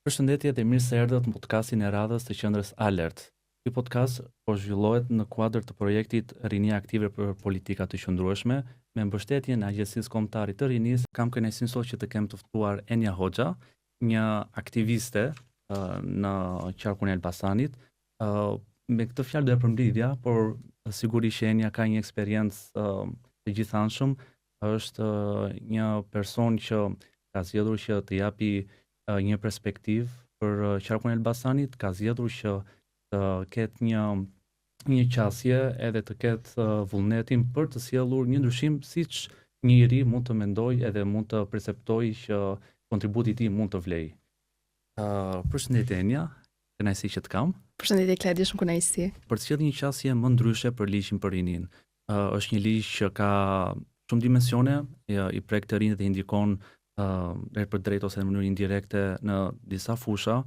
Përshëndetje dhe mirë se erdhët në podcastin e radhës të qendrës Alert. Ky podcast po zhvillohet në kuadër të projektit Rinia Aktive për Politika të Qëndrueshme, me mbështetjen e Agjencisë Kombëtare të Rinisë. Kam kënaqësinë sot që të kem të ftuar Enia Hoxha, një aktiviste në qarkun e Elbasanit. Me këtë fjalë do e përmbledhja, por sigurisht që Enia ka një eksperiencë të gjithanshëm. Është një person që ka zgjedhur që të japi një perspektivë për qarkun e Elbasanit, ka zgjedhur që të ketë një qasje edhe të ketë vullnetin për të sjellur një ndryshim siç njëri mund të mendojë edhe mund të perceptojë që kontributi i tij mund të vlejë. Përshëndetje Enia, kënaqësi që të kam. Përshëndetje Kladi, shumë kënaqësi. Për të sjellë një qasje më ndryshe për ligjin për rinin. Është një ligj që ka shumë dimensione, i prek të rinjtë dhe i ndikon drejt për drejt ose në mënyrë indirekte në disa fusha,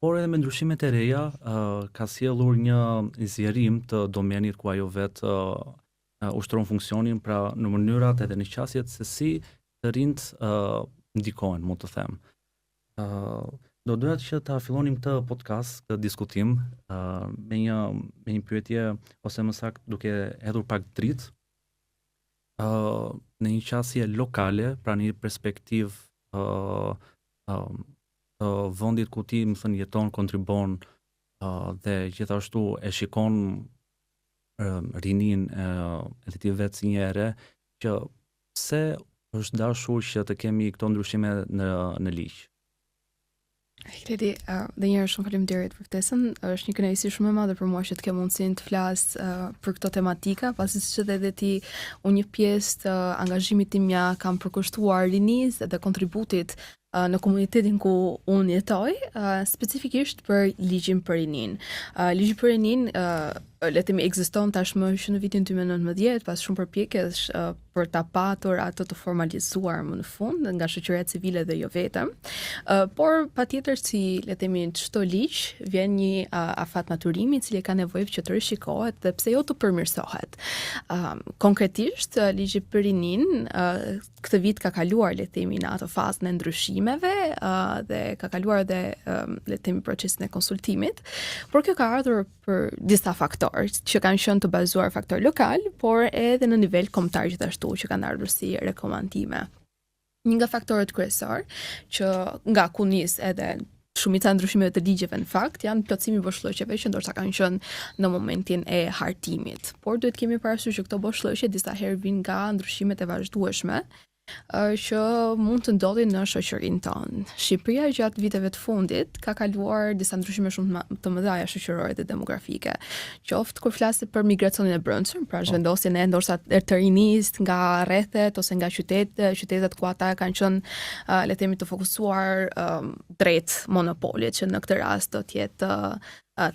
por edhe me ndryshimet e reja ka sjellur një zgjerim të domenit ku ajo vetë ushtron funksionin, pra në mënyrat edhe në qasjet se si të rinjt ndikojnë, mund të them. Do doja që ta fillonim këtë podcast, këtë diskutim me një pyetje ose më saktë duke hedhur pak dritë në një qasje lokale, pra një perspektivë të vendit ku ti më thënë jeton, kontribon dhe gjithashtu e shikon rinin e ti vetë si një ere, që pse është dashur që të kemi këto ndryshime në ligj. Kledi, dhe njërë shumë faleminderit për ftesën. Është një kënaqësi shumë e madhe për mua që të kem mundësinë të flas për këto tematika, pasi siç edhe ti, unë një pjesë të angazhimit tim ja kam përkushtuar rinisë dhe kontributit në komunitetin ku unë jetoj, specifikisht për ligjin për rinin. Ligji për rinin le të themi ekziston tashmë që në vitin 2019 pas shumë përpjekjesh për ta patur atë të formalizuar më në fund nga shoqëria civile dhe jo vetëm. Por patjetër si le të themi çdo ligj vjen një afat maturimi i cili ka nevojë që të rishikohet dhe pse jo të përmirësohet. Konkretisht ligji për rinin këtë vit ka kaluar le të themi në atë fazën e ndryshimeve dhe ka kaluar edhe le të themi procesin e konsultimit, por kjo ka ardhur për disa faktorë që kanë qenë të bazuar faktor lokal, por edhe në nivel kombëtar gjithashtu që kanë ardhur si rekomandime. Një nga faktorët kryesor që nga ku nis edhe shumica e ndryshimeve të ligjeve në fakt janë plotësimi i boshllëqeve që ndoshta kanë qenë në momentin e hartimit. Por duhet kemi parasysh që këto boshllëqe disa herë vijnë nga ndryshimet e vazhdueshme që mund të ndodhin në shoqërinë tonë. Shqipëria gjatë viteve të fundit ka kaluar disa ndryshime shumë të mëdha shoqërore dhe demografike. Qoftë kur flasim për migracionin e brendshëm, pra zhvendosjen e ndoshta të rinisë nga rrethet ose nga qytetet ku ata kanë qenë le të themi të fokusuar drejt monopolit, që në këtë rast do të jetë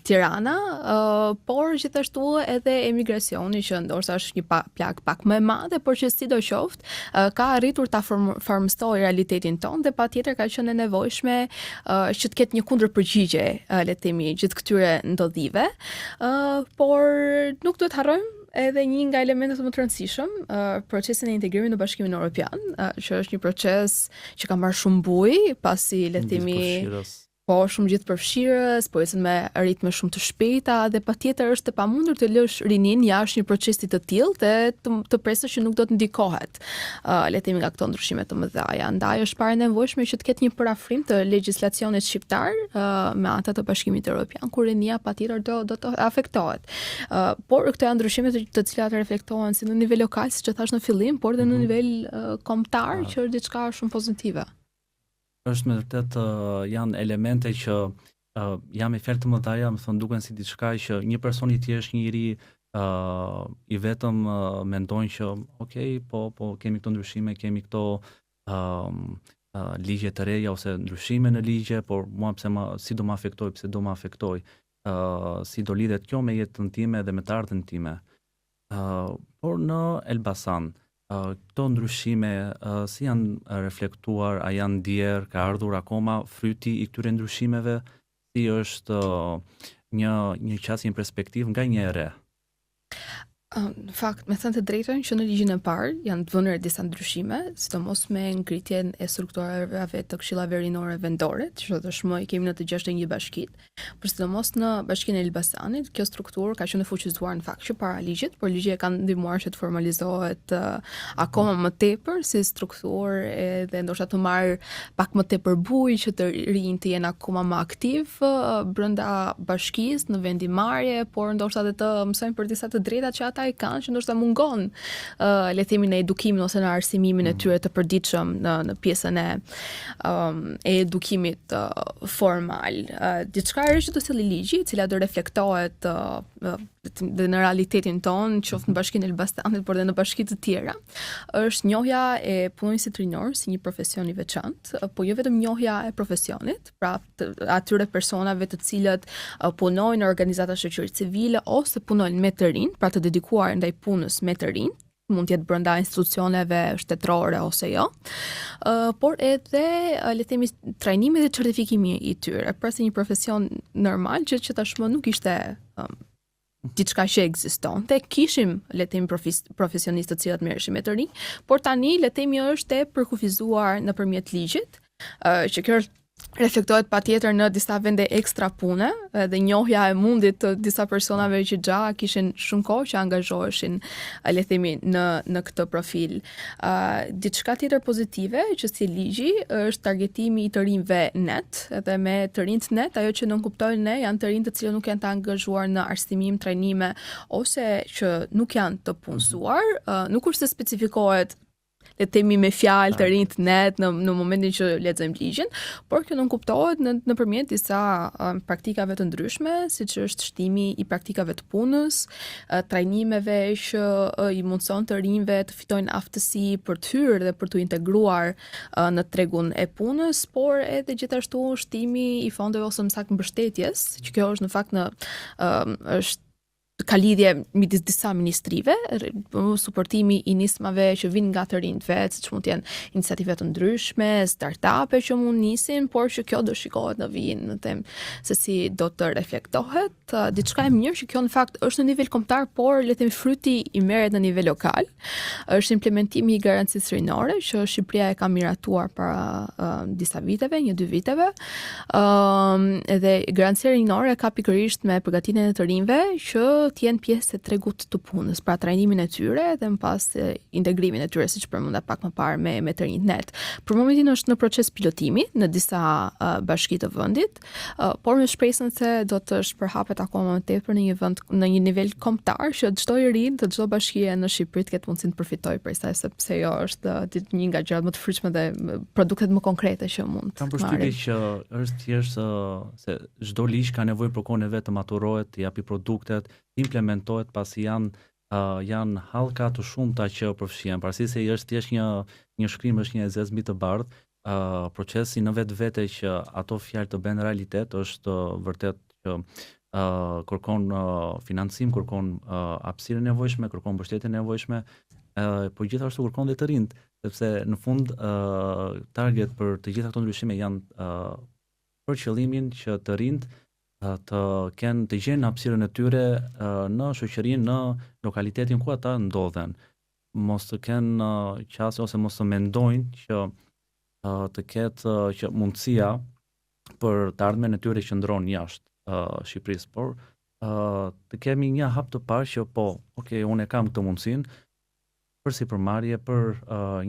Tirana, por gjithashtu edhe emigracioni që ndoshta është një plagë pak më e madhe, por që sidoqoftë ka arritur ta formstoj realitetin tonë dhe patjetër ka qenë e nevojshme që të ketë një kundërpërgjigje le të themi gjithë këtyre ndodhive, por nuk duhet harrojmë edhe një nga elementet më të rëndësishëm, procesin e integrimit në Bashkimin Evropian, që është një proces që ka marrë shumë bujë, pasi le të themi shumë gjithë përfshirës, po ecën me ritme shumë të shpejta dhe patjetër është e pamundur të lësh rinin jashtë një procesi të tillë dhe të presësh që nuk do të ndikohet le të themi nga këto ndryshime të mëdha. Andaj është parë nevojshme që të ketë një parafrim të legjislacionit shqiptar me anë të Bashkimit Evropian, ku rinia patjetër do të afektohet. Por këto janë ndryshime të cilat reflektohen si në nivel lokal, siç e thash në fillim, por edhe në nivel kombëtar, që është diçka shumë pozitive. Është me vërtet janë elemente që jam me fjalë të mëdha, më thon duken si diçka që një person i thjesht njëri i vetëm mendojnë që okay, po kemi këto ndryshime, kemi këto ligje të reja ose ndryshime në ligje, por mua si do më afektoj, si do lidhet kjo me jetën time dhe me të ardhmen time. Por në Elbasan këto ndryshime si janë reflektuar, a janë ndier, ka ardhur akoma fryti i këtyre ndryshimeve, si është një qasje në perspektivë nga një e re? Në fakt, me thënë të drejtën, që në ligjin e parë janë të vënë disa ndryshime, sidomos me ngritjen e strukturave të këshillave rinore vendore, që tashmë i kemi në të 61 bashkitë, por sidomos në Bashkinë e Elbasanit, kjo strukturë ka qenë e fuqizuar në fakt që para ligjit, por ligji e ka ndihmuar që të formalizohet akoma më tepër si strukturë edhe ndoshta të marrë pak më tepër bujë, që të rinjt të jenë akoma më aktiv brenda bashkisë në vendimarrje, por ndoshta edhe të mësojnë për disa të drejtat që ata i kanë, që ndoshta mungon le të themi në edukimin ose në arsimimin e tyre të përditshëm në pjesën e edukimit formal. Diçka e re që do sjellë ligji, e cila do reflektohet dhe në realitetin ton, qoftë në Bashkinë e Elbasanit, por edhe në bashki të tjera, është njohja e punonjësit rinor si një profesion i veçantë, po jo vetëm njohja e profesionit, pra atyre personave të cilët punojnë në organizata shoqërie civile ose punojnë me të rinj, pra të dedikuar ndaj punës me të rinj, mund të jetë brenda institucioneve shtetërore ose jo, por edhe le të themi trajnimi dhe certifikimi i tyre, pra si një profesion normal që tashmë nuk ishte diçka që ekzistonte, kishim le të themi profesionistë të cilët merreshin me të rinj, por tani le të themi është e përkufizuar nëpërmjet ligjit, që kjo reflektohet patjetër në disa vende ekstra pune dhe njohja e mundit të disa personave që gjatë kishin shumë kohë që angazhoheshin le të themi në këtë profil. Diçka tjetër pozitive që si ligji është targetimi i të rinjve net, edhe me të rinjt net ajo që nuk kuptojnë ne janë të rinj të cilët nuk janë të angazhuar në arsimim, trajnime ose që nuk janë të punësuar, nuk është se specifikohet le të themi me fjalë të rinjt net në momentin që lexojmë ligjin, por kjo nuk kuptohet nëpërmjet disa praktikave të ndryshme, siç është shtimi i praktikave të punës, trajnimeve që i mundson të rinjve të fitojnë aftësi për të hyrë dhe për të integruar në tregun e punës, por edhe gjithashtu shtimi i fondeve ose më saktë mbështetjes, që kjo është në fakt është ka lidhje midis disa ministrive, suportimi i nismave që vinë nga të rinjt vetë, siç mund të jenë iniciative të ndryshme, startupe që mund nisin, por që kjo do shikohet në vijim në temë se si do të reflektohet. Diçka e mirë që kjo në fakt është në nivel kombëtar, por le të themi fryti i merret në nivel lokal. Është implementimi i garancisë rinore që Shqipëria e ka miratuar para disa viteve, 1-2 viteve. Edhe garancia rinore ka pikërisht me përgatitjen e të rinjve që të jenë pjesë e tregut të punës, pra trajnimin e tyre dhe më pas integrimin e tyre, siç përmenda pak më parë me të rinjt net. Për momentin është në proces pilotimi në disa bashki të vendit, por me shpresën se do të shpërhapet akoma më tepër në një vend në një nivel kombëtar që çdo i rinj të çdo bashkie në Shqipëri të ketë mundësinë të përfitojë prej saj, sepse jo është një nga gjërat më të fryqme dhe produktet më konkrete që mund të marrin. Kam përshtypjen që është thjesht se çdo ligj ka nevojë për kohën e vet të maturohet, të japi produktet, implementohet pasi janë hallka të shumta që përfshihen. Pavarësisht se është thjesht një shkrim, është një zezë mbi të bardhë, procesi në vetvete që ato fjalë të bëhen realitet është vërtet që kërkon financim, kërkon hapësirë nevojshme, kërkon mbështetje nevojshme, por gjithashtu kërkon dhe të rinjt, sepse në fund target për të gjitha këto ndryshime janë për qëllimin që të rinjt të gjenë hapësirën e tyre në shoqërinë, në lokalitetin ku ata ndodhen. Mos të kenë qasje ose mos të mendojnë që të ketë që mundësia për të ardhmen e tyre që ndron jashtë Shqipërisë, por të kemi një hap të parë që unë e kam këtë mundësinë për sipërmarrje, për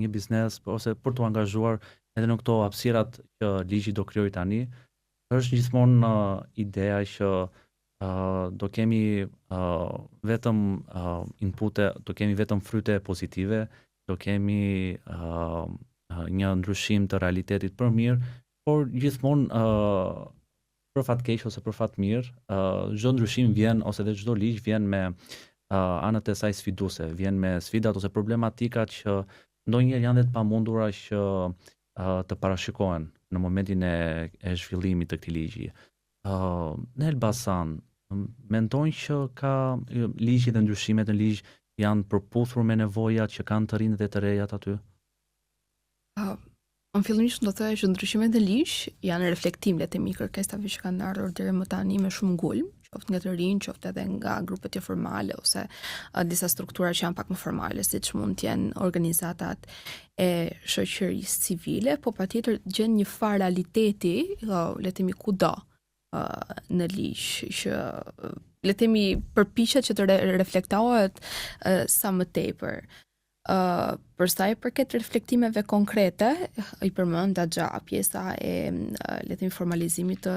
një biznes ose për të angazhuar edhe në këto hapësirat që ligji do krijojë tani. Është gjithmonë ideja që do kemi vetëm inpute, do kemi vetëm fryte pozitive, do kemi një ndryshim të realitetit për mirë, por gjithmonë për fat keq ose për fat mirë, çdo ndryshim vjen ose edhe çdo ligj vjen me anët e saj sfiduese, vjen me sfidat ose problematikat që ndonjëherë janë dhe të pamundura që të parashikohen në momentin e zhvillimit të këtij ligji. Në Elbasan, mendojnë që ka ligji dhe ndryshimet në ligj janë përputhur me nevojat që kanë të rinjt dhe të rejat aty? Në fillimisht do të thojë që ndryshimet në ligj janë reflektim le të themi kërkesave që kanë ardhur deri më tani me shumë ngulm, qoftë nga të rinj, qoftë edhe nga grupet jo formale ose disa struktura që janë pak më formale, siç mund të jenë organizatat e shoqërisë civile, po patjetër gjen një farë realiteti, le të themi kudo në ligj që le të themi përpiqet që të reflektohet sa më tepër. Për sa i përket reflektimeve konkrete, i përmend gjatë pjesa e le të themi formalizimit të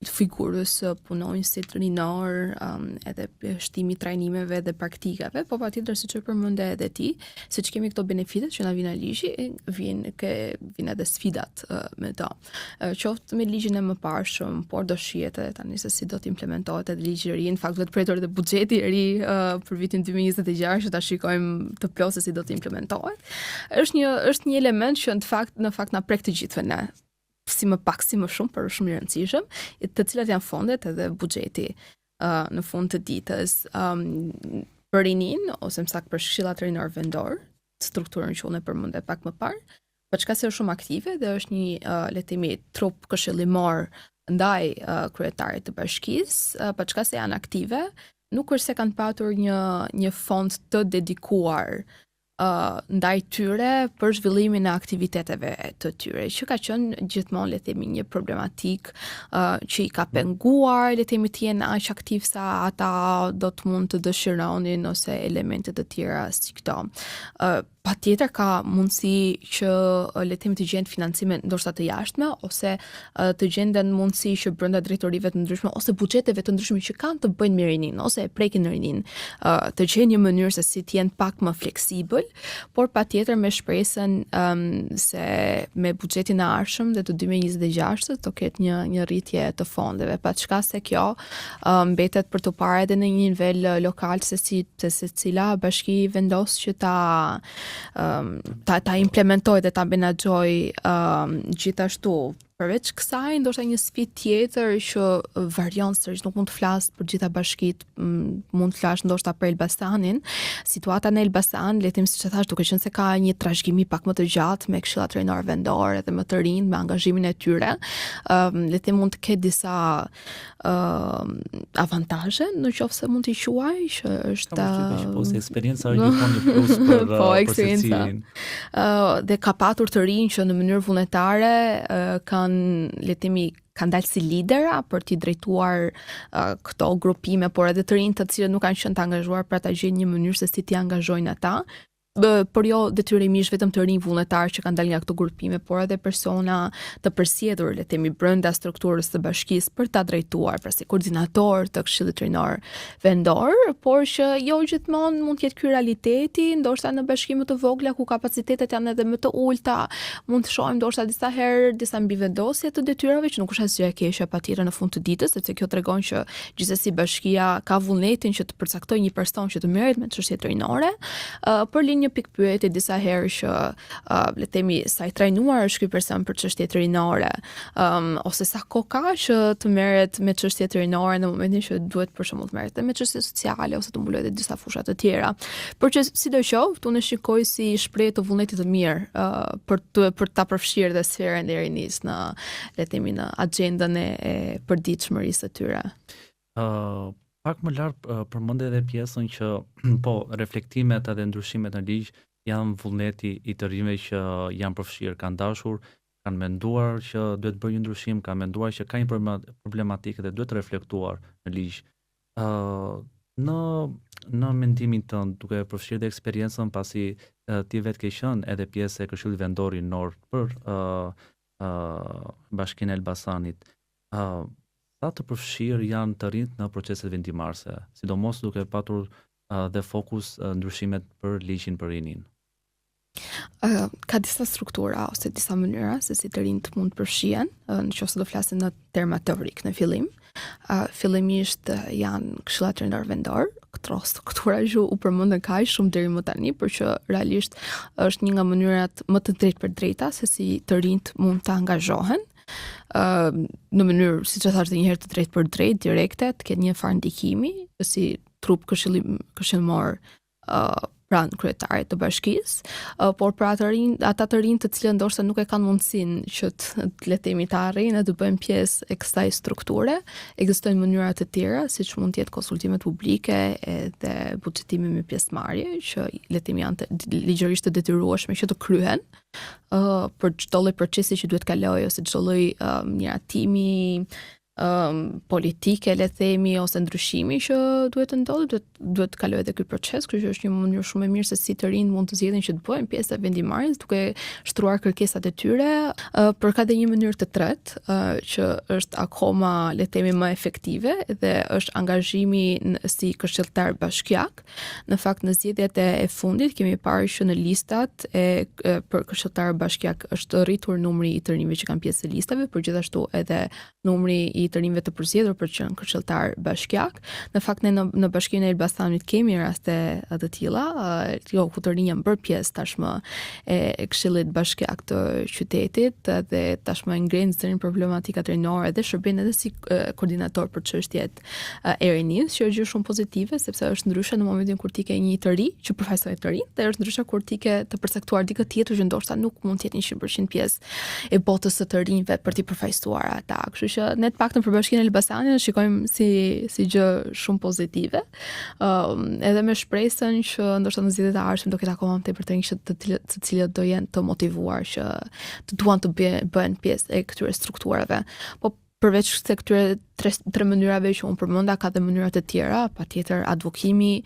figurës punonjës si trajnor, edhe shtimi trajnimeve dhe praktikave, po patjetër siç e përmendë edhe ti, siç kemi këto benefitet që na vijnë ligji, vijnë edhe sfidat me to. Qoftë me ligjin e mëparshëm, por do shihet edhe tani se si do të implementohet edhe ligji i ri, në fakt vetë pretor edhe buxheti i ri për vitin 2026 që ta shikojmë të plotë se si do të implementohet. Është një element që në fakt na prek të gjithëve ne. Si më pak si më shumë, por shumë i rëndësishëm, të cilat janë fondet edhe buxheti në fund të ditës. Për rinin, ose më saktë për këshillat rinor vendor, strukturën që unë e përmendë pak më parë, për çka se është shumë aktive dhe është një le të themi trup këshillimor ndaj kryetarit të bashkisë, për çka se janë aktive, nuk është se kanë patur një fond të dedikuar ndaj tyre për zhvillimin e aktiviteteve të tyre, që ka qenë gjithmonë le të themi një problematik që i ka penguar, le të themi të jenë aq aktiv sa ata do të mund të dëshironin ose elemente të tjera si këto. Patjetër ka mundësi që le të themi të gjenden financime ndoshta të jashtme ose të gjenden mundësi që brenda drejtorive të ndryshme ose buxheteve të ndryshme që kanë të bëjnë me rinin ose e prekin rinin, të gjejnë një mënyrë se si të jenë pak më fleksibël, por patjetër me shpresën se me buxhetin e ardhshëm dhe të 2026 të ketë një rritje të fondeve, pa çka se kjo mbetet për të parë edhe në një nivel lokal se cila bashki vendos që ta implementoj dhe ta menaxhoj gjithashtu. Përveç kësaj, ndoshta një sfidë tjetër që varion sërish, nuk mund të flas për gjitha bashkitë, mund të flas ndoshta për Elbasanin. Situata në Elbasan, le të them siç e thash, duke qenë se ka një trashëgimi pak më të gjatë me këshillat rinor vendor dhe më të rinj me angazhimin e tyre, le të them mund të ketë disa avantazhe, në qoftë se mund t'i quaj, që është ose eksperjenca është gjithmonë një plus për secilin. Dhe ka patur të rinj që në mënyrë vullnetare kanë le të themi kanë dalë si lidera për t'i drejtuar këto grupime, por edhe të rinj të cilët nuk kanë qenë të angazhuar për ata gjenë një mënyrë se si t'i angazhojnë ata. Por jo detyrimisht vetëm të rinj vullnetar që kanë dalë nga këto grupime, por edhe persona të përsjedhur, le të themi brenda strukturës së bashkisë për ta drejtuar, pra si koordinator të këshillit rinor vendor, por që jo gjithmonë mund të jetë ky realiteti, ndoshta në bashkime të vogla ku kapacitetet janë edhe më të ulta, mund të shohim ndoshta disa herë disa mbivendosje të detyrave që nuk është asgjë e keqe patjetër në fund të ditës, sepse kjo tregon që gjithsesi bashkia ka vullnetin që të përcaktojë një person që të merret me çështjet rinore, por një pikë pyetje disa herë që le të themi sa i trajnuar është ky person për çështjet rinore, ose sa kohë ka që të merret me çështjet rinore në momentin që duhet për shembull të merret me çështje sociale ose të mbulojë disa fusha të tjera. Por që sidoqoftë unë shikoj si shprehje të vullnetit të mirë për ta përfshirë dhe sferën e rinis në le të themi në agjendën e përditshmërisë së tyre. Pak më lart përmend edhe pjesën që po reflektimet edhe ndryshimet në ligj janë vullneti i të rinjve që janë përfshirë, kanë dashur, kanë menduar që duhet bërë një ndryshim, kanë menduar që ka një problematikë dhe duhet reflektuar në ligj. Në mendimin tënd, duke përfshirë dhe eksperiencën pasi ti vetë ke qenë edhe pjesë e Këshillit Vendor i Nord për Bashkinë e Elbasanit, sa të përfshirë janë të rinjt në proceset vendimarrëse, sidomos duke patur dhe fokus ndryshimet për ligjin për rinin? Ka disa struktura ose disa mënyra se si të rinjt mund të përfshihen, nëse do flasim në terma teorik në fillim. Fillimisht janë këshillat rinor vendor, këto struktura që u përmendën kaq shumë deri më tani, por që realisht është një nga mënyrat më të drejtë për drejta se si të rinjt mund të angazhohen. Në mënyrë, siç e thash, një herë të drejtë për drejtë, direkte, të ketë një farë ndikimi si trup këshillimor pranë kryetarit të bashkisë, por për ata të rinj të cilët ndoshta nuk e kanë mundësinë që le të themi të arrijnë të bëjnë pjesë e kësaj strukture, ekzistojnë mënyra të tjera, siç mund të jetë konsultimet publike edhe buxhetimi me pjesëmarrje, që le të themi janë ligjërisht të detyrueshme që të kryhen për çdo lloj procesi që duhet kalojë ose çdo lloj miratimi politike, le themi, ose ndryshimi që duhet të ndodhë, duhet të kalojë edhe ky proces, kështu që është një mënyrë shumë e mirë se si të rinjt mund të zgjedhin që të bëjnë pjesë e vendimarrjes duke shtruar kërkesat e tyre. Por ka edhe një mënyrë të tretë që është akoma, le të themi, më efektive dhe është angazhimi si këshilltar bashkiak. Në fakt në zgjedhjet e fundit kemi parë që në listat për këshilltar bashkiak është rritur numri i të rinjve që kanë pjesë të listave, por gjithashtu edhe numri i të rinjve të përzgjedhur për të qenë këshilltar bashkiak. Në fakt ne në Bashkinë e Elbasanit kemi raste të tilla, ku të rinj janë bërë pjesë tashmë e këshillit bashkiak të qytetit dhe tashmë ngrenë zërin problematikat rinore dhe shërben edhe si koordinator për çështjet e rinjës, që është gjë shumë pozitive sepse është ndryshe në momentin kur ti ke një të ri që përfaqësoj të rinj, dhe është ndryshe kur ti ke të përcaktuar dikë tjetër që ndoshta nuk mund të jetë 100% pjesë e botës së të rinjve për t'i përfaqësuar ata. Kështu që ne të paktën për Bashkinë e Elbasanit shikojmë si gjë shumë pozitive, edhe me shpresën që ndoshta në zgjedhjet e ardhshme do ketë akoma më tepër të rinj të cilët do jenë të motivuar që të duan të bëhen pjesë e këtyre strukturave. Po përveç se këtyre tre mënyrave që unë përmenda, ka dhe mënyrat e tjera, patjetër advokimi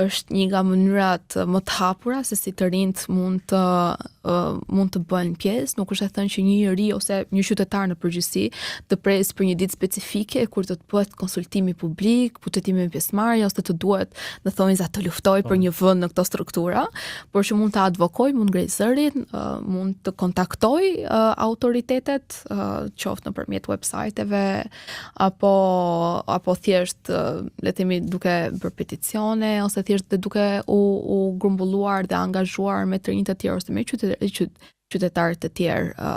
është një nga mënyrat më të hapura se si të rinjt mund të bëhen pjesë. Nuk është e thënë që një njerëz ose një qytetar në përgjithësi të presë për një ditë specifike kur të bëhet konsultimi publik, buxhetimi me pjesëmarrje ose të duhet në thonjza të luftoj për një vend në këto struktura, por që mund të advokoj, mund ngrej zërin, mund të kontaktoj autoritetet, qoftë nëpërmjet websajteve apo thjesht le të themi duke bërë peticione ose thjesht duke u grumbulluar dhe angazhuar me të rinj të tjerë ose me qytetarë të tjerë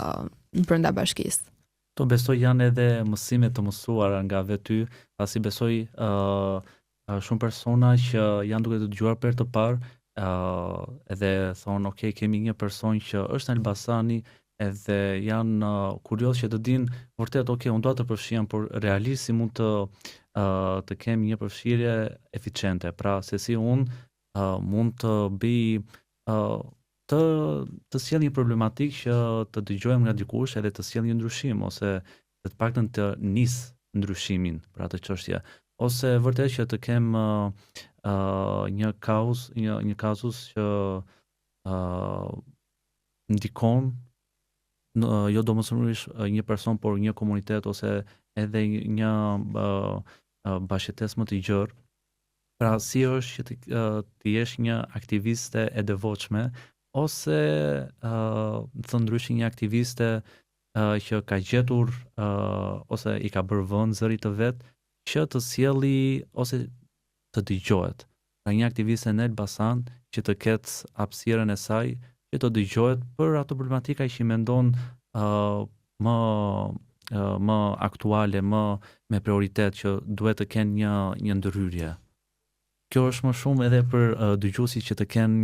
brenda bashkisë. To besoj janë edhe mësime të mësuara nga vetë ty, pasi besoj shumë persona që janë duke të dëgjuar për të parë edhe thonë ok, kemi një person që është në Elbasani edhe janë kurios që të dinë vërtet ok, unë dua të përfshihem, por realisht si mund të kem një përfshirje eficiente, pra se si unë mund të bëj të sjell një problematik që të dëgjojmë nga dikush edhe të sjell një ndryshim ose të paktën të nis ndryshimin për atë çështje, ose vërtet që të kem një kazus që ndikon jo domosdoshmërisht një person, por një komunitet ose edhe një bashkëtesë më të gjerë. Pra si është që të jesh një aktiviste e devotshme ose të ndryshë një aktiviste që ka gjetur ose i ka bërë vend zërit të vet që të sjelli ose të dëgjohet. Pra një aktiviste në Elbasan që të ketë hapësirën e saj që të dëgjohet për ato problematika që i mendon më aktuale, me prioritet që duhet të kenë një ndërhyrje. Kjo është më shumë edhe për dëgjuesit që të kenë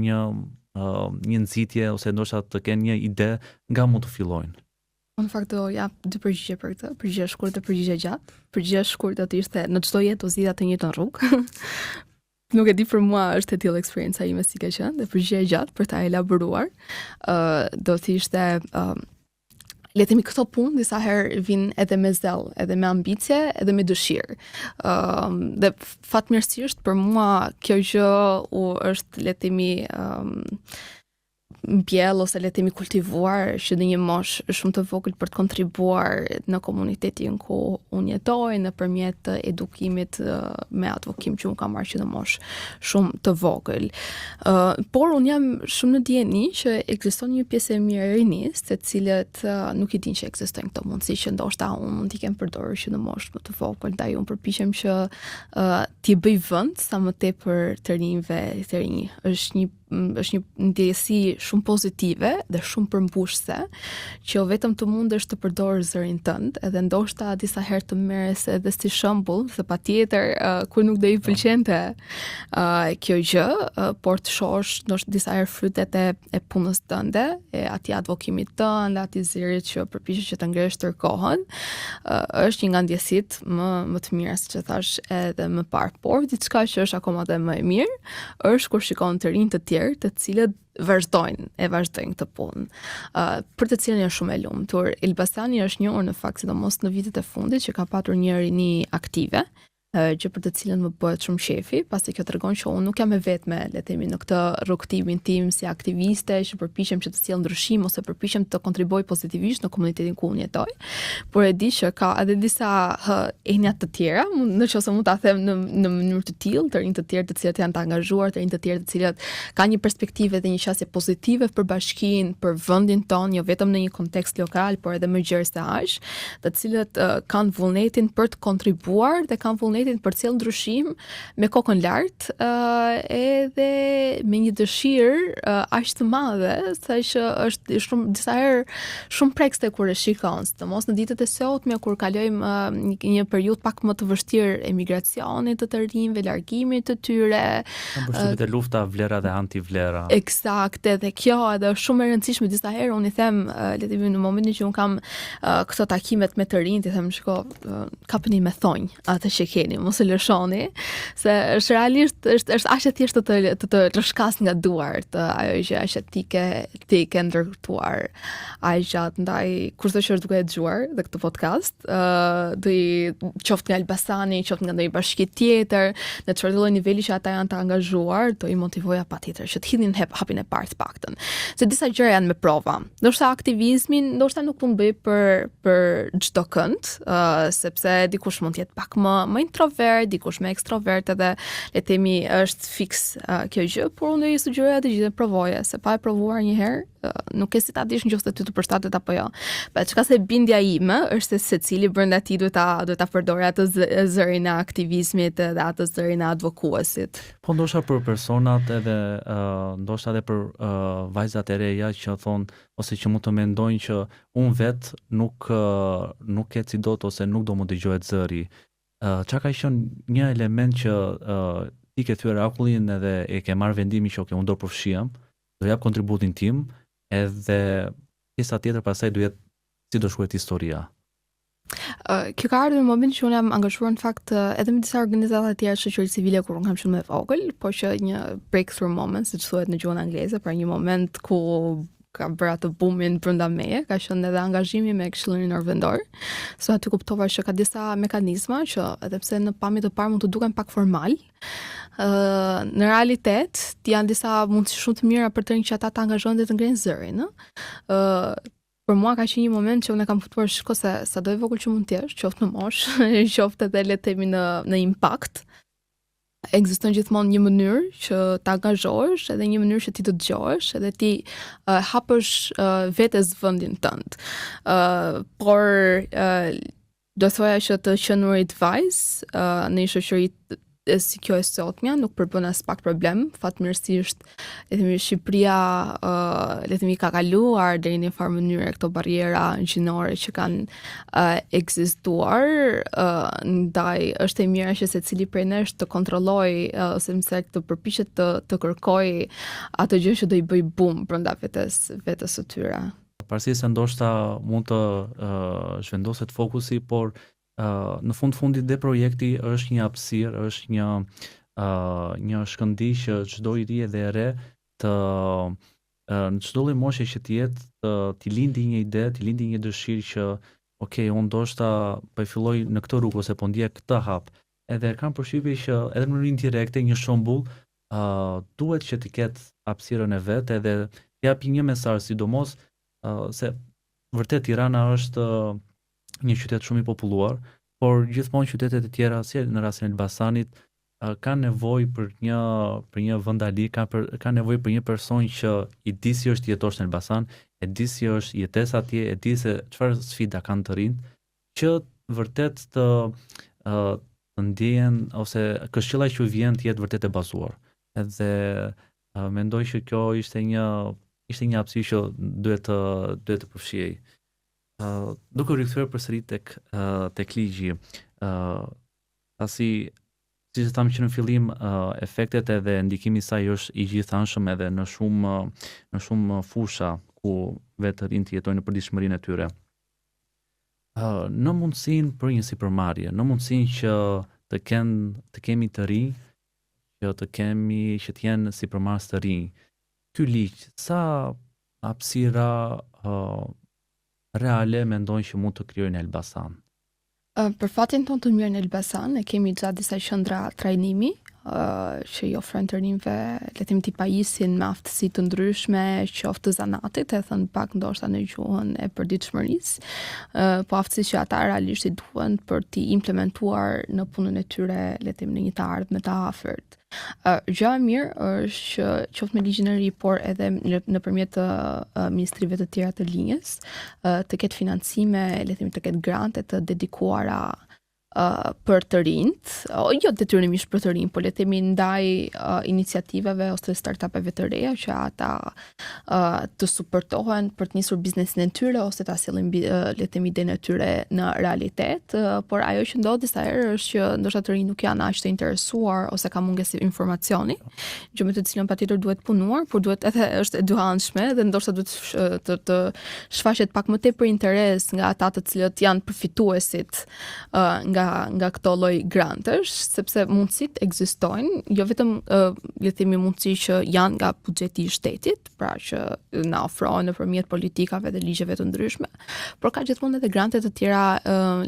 një nxitje ose ndoshta të kenë një ide nga mund të fillojnë. Në fakt do jap dy përgjigje për këtë, përgjigje e shkurtër dhe përgjigje gjatë. Përgjigje e shkurtër do ishte në çdo jetë do zgjidha të njëjtën rrugë. Nuk e di, për mua është e tillë eksperjenca ime si ka qenë, dhe përgjigje e gjatë për ta elaboruar do të ishte le të themi këto punë disa herë vinë edhe me zell, edhe me ambicie, edhe me dëshirë. Dhe fatmirësisht për mua kjo gjë është le të themi mbjell ose le të themi kultivuar që në një moshë shumë të vogël për të kontribuar në komunitetin ku unë jetoj nëpërmjet edukimit me advokim që unë kam marrë që në moshë shumë të vogël. Por unë jam shumë në dijeni që ekziston një pjesë e mirë e rinisë, të cilët nuk i dinë që ekzistojnë këto mundësi që ndoshta unë mund t'i kem përdorur që në moshë më të vogël, ndaj unë përpiqem që t'i bëj vend sa më tepër të rinjve të rinj. Është është një ndjesi shumë pozitive dhe shumë përmbushse, që jo vetëm të mundesh të përdorësh zërin tënd, edhe ndoshta disa herë të merres edhe si shembull, se patjetër kur nuk do i pëlqente kjo gjë, por të shohësh ndoshta disa herë frytet e punës tënde, e atij advokimit tënd, atij zërit që përpiqesh që të ngresh tërkohën, është një nga ndjesitë më të mira, siç e thash edhe më parë. Por diçka që është akoma dhe më e mirë është kur shikon të rinj të tjerë, të cilët vazhdojnë këtë punë, për të cilën janë shumë e lumtur. Elbasani është njohur në fakt, sidomos në vitet e fundit, që ka patur një rini aktive, që për të cilën më bëhet shumë shefi, pasi kjo tregon që unë nuk jam e vetme, le të themi, në këtë rrugtimin tim si aktiviste që përpiqem që të sjell ndryshim ose përpiqem të kontribuoj pozitivisht në komunitetin ku unë jetoj, por e di që ka edhe disa enja të tjera, nëse mund ta them në mënyrë të tillë, të rinj të tjerë të cilët janë të angazhuar, të rinj të tjerë të cilët kanë një perspektivë dhe një qasje pozitive për bashkinë, për vendin tonë, jo vetëm në një kontekst lokal, por edhe më gjerë se aq, të cilët kanë vullnetin për të kontribuar dhe kanë vullnetin për të sjellë ndryshim me kokën lart, edhe me një dëshirë aq të madhe, saqë është shumë disa herë shumë prekste kur e shikon, sidomos në ditët e sotme kur kalojmë një periudhë pak më të vështirë emigracionit të rinjve, largimit të tyre, përshtypjet e lufta vlera dhe antivlera. Eksakte, dhe kjo edhe është shumë e rëndësishme. Disa herë unë i them, le të themi, në momentin që un kam këto takimet me të rinjt, i them shiko, kapeni me thonj atë që keni, mos e lëshoni, se është realisht është aq e thjeshtë të rrshkas nga duart ajo që aq ti ke ndërtuar aq gjatë, ndaj kurse që është duke e dëgjuar dhe këtë podcast, do i qoftë nga Elbasani, qoftë nga ndonjë bashki tjetër, në çfarë lloj niveli që ata janë të angazhuar, do i motivoja patjetër që të hidhin hapin e parë të paktën. Se disa gjëra janë me prova. Ndoshta aktivizmin, ndoshta nuk mund bëj për çdo kënd, sepse dikush mund të jetë pak më introvert, dikush më ekstrovert, edhe le të themi është fiks kjo gjë, por unë i sugjeroja të gjithë provoje, se pa e provuar një herë, nuk e si ta dish nëse ty të përshtatet apo jo. Pa çka se bindja ime është se secili brenda ti duhet ta përdorë atë zërin e aktivizmit dhe atë zërin e advokuesit. Po ndoshta për personat edhe ndoshta edhe për vajzat e reja që thonë ose që mund të mendojnë që unë vet nuk e si dot ose nuk do më dëgjohet zëri. Çka ka qenë një element që ti ke thyer akullin edhe e ke marrë vendimin që unë do përfshihem, do jap kontributin tim, edhe pjesa tjetër pastaj do jetë si do shkruhet historia. Kjo ka ardhur në momentin që unë jam angazhuar në fakt edhe me disa organizata të tjera shoqërie civile kur unë kam qenë më vogël, por që një breakthrough moment, siç thuhet në gjuhën angleze, pra një moment ku ka bërë atë boomin brenda meje, ka qenë edhe angazhimi me Këshillin Vendor. So aty kuptova që ka disa mekanizma që edhe pse në pamje të parë mund të duken pak formal, në realitet janë disa mundësi shumë të mira për të rinj që ata të angazhohen dhe të ngrenë zërin, Për mua ka qenë një moment që unë kam kuptuar shiko se sa do e vogël që mund të jesh, qoftë në moshë, qoftë edhe le të themi në impakt, ekziston gjithmonë një mënyrë që të angazhohesh, edhe një mënyrë që ti të dëgjohesh, edhe ti hapësh vetes vendin tënd. Por do thoya që të qenurit vajzë në një shoqëri si kjo e sotmja nuk përbën as pak problem. Fatmirësisht, le të themi, Shqipëria le të themi ka kaluar deri në një farë mënyrë këto barriera gjinore që kanë ekzistuar, ndaj është e mira që secili prej nesh të kontrollojë ose mëse të përpiqet të kërkojë atë gjë që do i bëj bum brenda vetes së tyre. Pavarësisht se ndoshta mund të zhvendoset fokusi, por në fundit dhe projekti është një hapësirë, është një shkëndij që çdo i ri dhe e re të në çdo lloj moshe që të jetë t'i lindi një ide, t'i lindi një dëshirë që unë ndoshta po e filloj në këtë rrugë ose po ndjek këtë hap. Edhe kam përshtypjen që edhe në mënyrë indirekte një shembull duhet që të ketë hapësirën e vet edhe japi një mesazh, sidomos se vërtet Tirana është një qytet shumë i populluar, por gjithmonë qytetet e tjera, si në rastin e Elbasanit, kanë nevojë për një vendali, kanë nevojë për një person që i di si është jetosh në Elbasan, e di si është jetesa atje, e di se çfarë sfida kanë të rinj, që vërtet të ndjen ose këshilla që vjen të jetë vërtet e bazuar. Edhe Mendoj që kjo ishte një hapësirë që duhet të përfshihej. Duke u rikthyer përsëri tek ligji, pasi siç thamë që në fillim, efektet edhe ndikimi i saj është i gjithanshëm edhe në shumë fusha ku vetë rinjt jetojnë në përditshmërinë e tyre. Në mundësinë për një sipërmarrje, në mundësinë që të kemi të rinj, që të jenë sipërmarrës të rinj. Ky ligj sa hapësira reale mendojnë që mund të krijojnë në Elbasan? Për fatin tonë të mirë në Elbasan, ne kemi gjatë disa qendra trajnimi që i ofrojnë të rinjve, le të themi ti pajisin me aftësi të ndryshme, qoftë të zanatit, e thënë pak ndoshta në gjuhën e përditshmërisë, po aftësi që ata realisht i duhen për t'i implementuar në punën e tyre, le të themi në një të ardhmë të afërt. Gjë e mirë është që qoftë me ligjin e ri, por edhe nëpërmjet ministrive të tjera të linjës, të ketë financime, le të themi të ketë grante të dedikuara për të rinjt, jo detyrimisht për të rinj, por le të themi ndaj iniciativave ose startupeve të reja që ata të suportohen për të nisur biznesin e tyre ose ta sillin le të themi idenë e tyre në realitet, por ajo që ndodh disa herë është që ndoshta të rinjt nuk janë aq të interesuar ose ka mungesë informacioni, gjë me të cilën patjetër duhet punuar, por duhet edhe është e dyhanshme dhe ndoshta duhet të shfaqet pak më tepër interes nga ata të cilët janë përfituesit nga këto lloj grantesh, sepse mundësitë ekzistojnë, jo vetëm le të themi mundësi që janë nga buxheti i shtetit, pra që na ofrohen nëpërmjet politikave dhe ligjeve të ndryshme, por ka gjithmonë edhe grante të tjera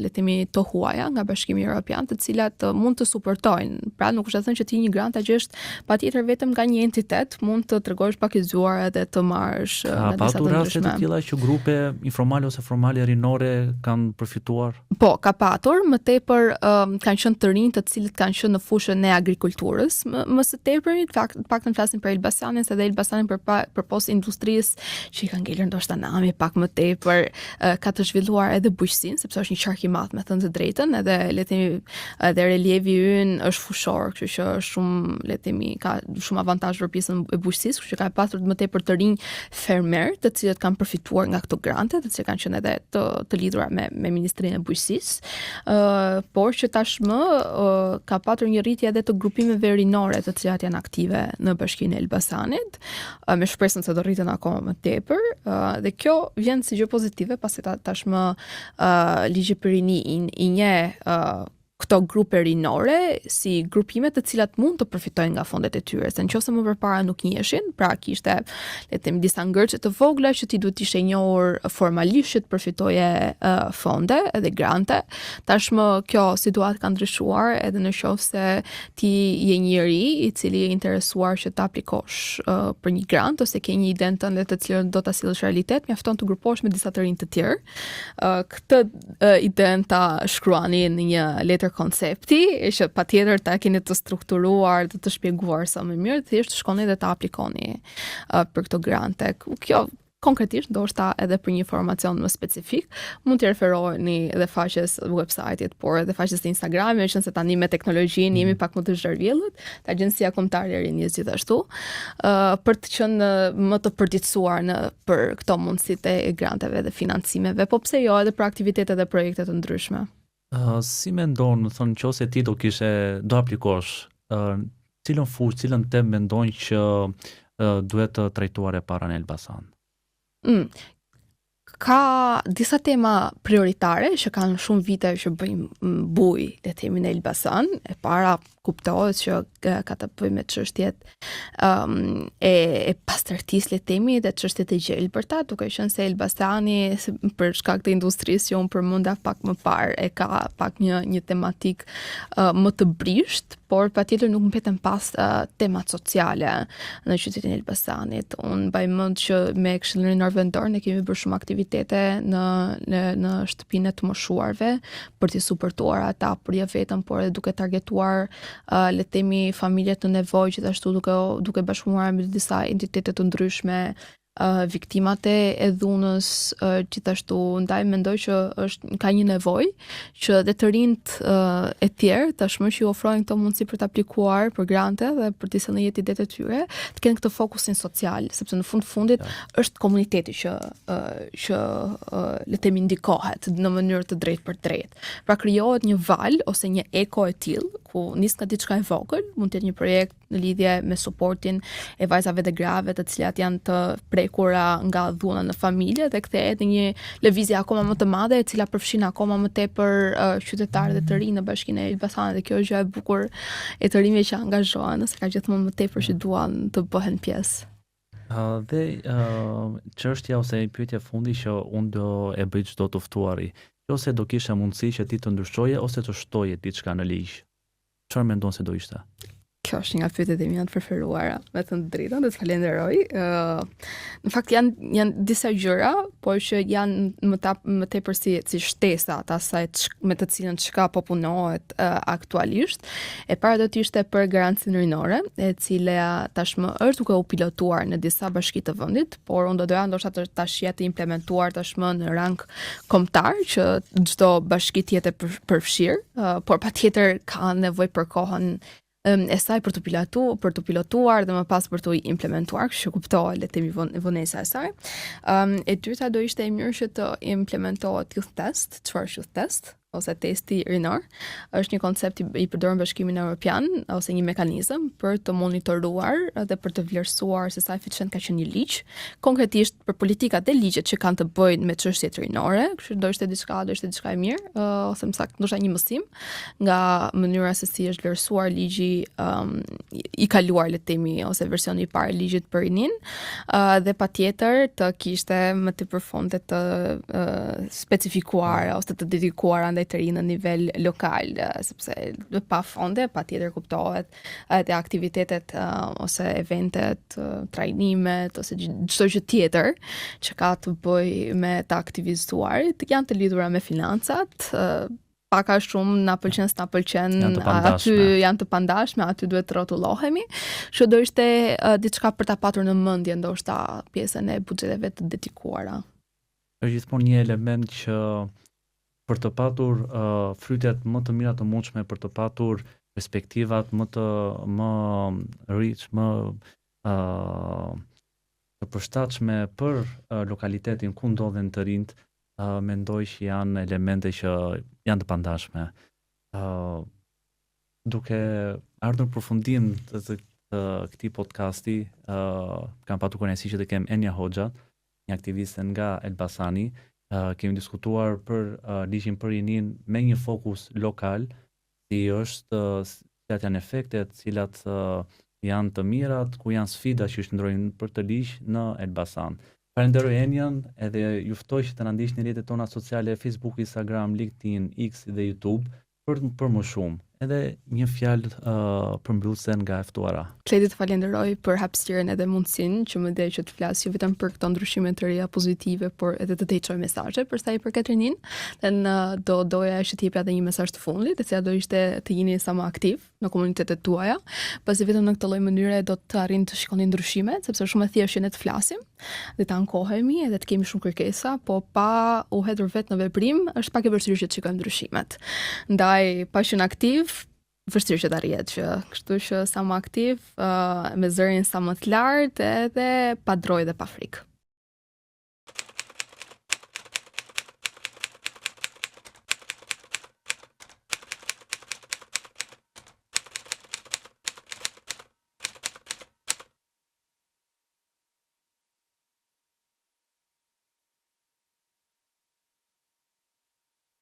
le të themi të huaja nga Bashkimi Evropian, të cilat mund të suportojnë. Pra nuk është të thënë që ti një grant që është patjetër vetëm nga një entitet, mund të tregosh pak i zgjuar edhe të marrësh nga disa të ndryshme. Ka patur raste të tilla që grupe informale ose formale rinore kanë përfituar? Po, ka patur, më tepër kanë qenë të rinj të cilët kanë qenë në fushën e agrikulturës. Më së tepëri, paktën flasin për Elbasanin, se dhe Elbasanin përpos industrisë që i ka ngelur ndoshta nami pak më tepër, ka të zhvilluar edhe bujqësinë, sepse është një qark i madh, me thënë të drejtën, edhe le të themi edhe relievi ynë është fushor, kështu që është shumë, le të themi, ka shumë avantazhe për pjesën e bujqësisë, kështu që ka pasur më tepër të rinj fermer, të cilët kanë përfituar nga këto grante, të cilët kanë qenë edhe të lidhura me Ministrinë e Bujqësisë. Por që tashmë ka patur një rritje edhe të grupimeve rinore të cilat janë aktive në Bashkinë e Elbasanit, me shpresën se do rriten akoma më tepër, dhe kjo vjen si gjë pozitive, pasi tashmë ligji për rini i njeh këto grupe rinore si grupime të cilat mund të përfitojnë nga fondet e tyre, se nëse më përpara nuk njiheshin, pra kishte le të themi disa ngërçe të vogla që ti duhet ishte njohur formalisht që të përfitoje fonde edhe grante. Tashmë kjo situatë ka ndryshuar, edhe në qoftë se ti je njëri i cili je interesuar që të aplikosh për një grant ose ke një idenë tënde të cilën do ta sillësh realitet, mjafton të grupohesh me disa të rinj të tjerë. Këtë idenë ta shkruani në një letër koncepti, që patjetër ta keni të strukturuar dhe të shpjeguar sa më mirë, thjesht shkoni dhe ta aplikoni për këto grante. Kjo konkretisht ndoshta edhe për një informacion më specifik, mund të referoheni edhe faqes website-it, por edhe faqes të Instagramit, që nëse tani me teknologjinë jemi pak më të zhërvjellët, të Agjencia Kombëtare e Rinisë gjithashtu, për të qenë më të përditësuar për këto mundësitë e granteve dhe financimeve, po pse jo edhe për aktivitete dhe projekte të ndryshme. Si mendon, thonë nëse ti do aplikosh, cilën fushë, cilën temë mendon që duhet të trajtuar e para në Elbasan? Ka disa tema prioritare që kanë shumë vite që bëjmë buj, le të themi në Elbasan. E para kuptohet që ka të bëjë me çështjet e pastërtisë, le të themi, dhe çështjet e gjelbërta, duke qenë se Elbasani për shkak të industrisë që unë përmenda pak më parë e ka pak një tematik më të brisht, por patjetër nuk mbeten pas temat sociale në qytetin e Elbasanit. Unë mbaj mend që me Këshillin Rinor Vendor ne kemi bërë shumë aktivitete në shtëpinë të moshuarve për t'i suportuar ata, për jo vetëm, por edhe duke targetuar le të themi familje të nevojë, gjithashtu duke bashkëpunuar me disa entitete të ndryshme viktimat e dhunës, gjithashtu ndaj mendoj që ka një nevojë që dhe të rinjt e tjerë tashmë që ju ofrojnë këto mundësi për të aplikuar për grante dhe për të sjellë jetë idetë të tyre, të kenë këtë fokusin social, sepse në fundit është komuniteti që le të themi ndikohet në mënyrë të drejtë për drejtë. Pra krijohet një val ose një eko e tillë ku nis nga diçka e vogël, mund të jetë një projekt në lidhje me suportin e vajzave dhe grave të cilat janë të prekura nga dhuna në familje dhe kthehet në një lëvizje akoma më të madhe e cila përfshin akoma më tepër qytetarë dhe të rinj në Bashkinë e Elbasanit dhe kjo është gjë e bukur e të rinjve që angazhohen, se ka gjithmonë më tepër që duan të bëhen pjesë. Dhe çështja ose pyetja fundi që unë do e bëj çdo të ftuari, ose do kisha mundësi që ti të ndryshoje ose të shtoje diçka në ligj. Çfarë mendon se do ishte? Kjo është një nga pyetjet e mia të preferuara, me të drejtën, dhe të falenderoj. Në fakt janë disa gjëra, por që janë më tepër si shtesa të asaj me të cilën çka po punohet aktualisht. E para do të ishte për garancinë rinore, e cila tashmë është duke u pilotuar në disa bashki të vendit, por unë do doja ndoshta ta shija të implementuar tashmë në rang kombëtar që çdo bashki të jetë përfshirë, por patjetër ka nevojë për kohën e saj për të pilotuar dhe më pas për të implementuar, kështu që kuptohet le të themi vonesa e saj. E dyta do ishte e mirë që të implementohet youth test, çfarë youth test ose testi rinor, është një koncept i përdorur në Bashkimin Evropian ose një mekanizëm për të monitoruar dhe për të vlerësuar se sa eficient ka qenë një ligj, konkretisht për politikat e ligjet që kanë të bëjnë me çështjet rinore, kështu do ishte diçka e mirë, ose më saktë ndoshta një mësim nga mënyra se si është vlerësuar ligji i kaluar le të themi ose versioni i parë i ligjit për rinin, dhe patjetër të kishte më tepër fonde të specifikuara ose të dedikuara të rinë në nivel lokal, sepse pa fonde, patjetër kuptohet edhe aktivitetet ose eventet, trajnimet ose çdo gjë tjetër që ka të bëjë me të aktivizuarit, janë të lidhura me financat, pak a shumë na pëlqen, aty janë të pandashme, aty duhet të rrotullohemi, që do ishte diçka për ta patur në mendje ndoshta pjesën e buxheteve të dedikuara. Është gjithmonë një element që për të patur frytet më të mira të mundshme, për të patur perspektivat më rich, më të përshtatshme për lokalitetin ku ndodhen të rinjt, mendoj që janë elemente që janë të pandashme. Duke ardhur në përfundim të këtij podcasti, kam patur kënaqësi që të kem Enja Hoxha, një aktiviste nga Elbasani. Kemi diskutuar për ligjin për rinin me një fokus lokal, cilat janë efektet, cilat janë të mirat, ku janë sfidat që shndrojnë për të ligj në Elbasan. Falenderoj Enjan, edhe ju ftoj që të na ndiqni në rrjetet tona sociale, Facebook, Instagram, LinkedIn, X dhe YouTube për më shumë. Edhe një fjalë përmbysese nga e ftuara. Kledi të falenderoj për hapësirën edhe mundësinë që më dej që të flas jo vetëm për këto ndryshime të reja pozitive, por edhe të çoj mesazhe për sa i përket rinin. Dhe doja që të jepja edhe një mesazh të fundit, e cila do ishte të jeni sa më aktiv në komunitetet tuaja, pasi vetëm në këtë lloj mënyre do të arrijnë të shikoni ndryshimet, sepse shumë e thjeshtë që ne të flasim dhe të ankohemi edhe të kemi shumë kërkesa, po pa u hedhur vetë në veprim, është pak e vështirë që të shikojmë ndryshimet. Ndaj pa qenë aktiv, vështirë që të arrihet që, kështu që sa më aktiv, me zërin sa më të lartë edhe pa drojë dhe pa frikë.